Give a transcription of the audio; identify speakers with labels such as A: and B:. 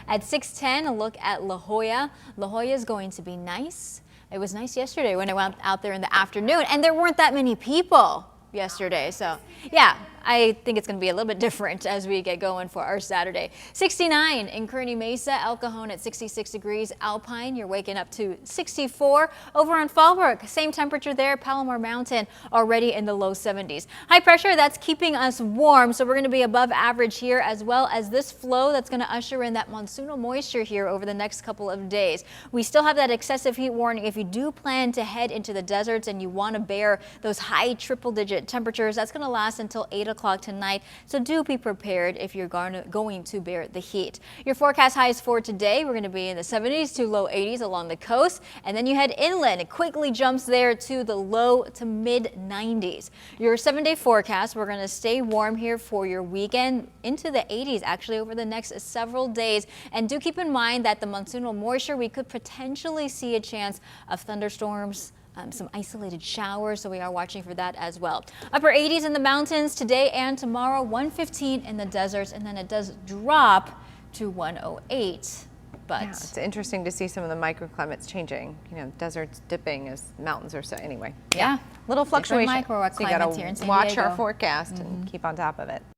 A: At 6:10, a look at La Jolla. La Jolla is going to be nice. It was nice yesterday when I went out there in the afternoon, and there weren't that many people yesterday. So yeah, I think it's going to be a little bit different as we get going for our Saturday. 69 in Kearney Mesa, El Cajon at 66 degrees. Alpine, you're waking up to 64. Over on Fallbrook, same temperature there. Palomar Mountain already in the low 70s. High pressure, that's keeping us warm, so we're going to be above average here, as well as this flow that's going to usher in that monsoonal moisture here over the next couple of days. We still have that excessive heat warning if you do plan to head into the deserts and you want to bear those high triple-digit temperatures. That's going to last until 8 o'clock tonight, so do be prepared if you're going to bear the heat. Your forecast highs for today, we're going to be in the 70s to low 80s along the coast, and then you head inland. It quickly jumps there to the low to mid 90s. Your 7-day forecast, we're going to stay warm here for your weekend into the 80s actually over the next several days. And do keep in mind that the monsoonal moisture, we could potentially see a chance of thunderstorms, some isolated showers, so we are watching for that as well. Upper 80s in the mountains today and tomorrow, 115 in the deserts, and then it does drop to 108. But
B: yeah, it's interesting to see some of the microclimates changing. You know, deserts dipping as mountains are so. Anyway,
A: yeah,
B: little fluctuation.
A: Microclimates
B: So you got
A: here in
B: to
A: San
B: watch
A: Diego.
B: our forecast and keep on top of it.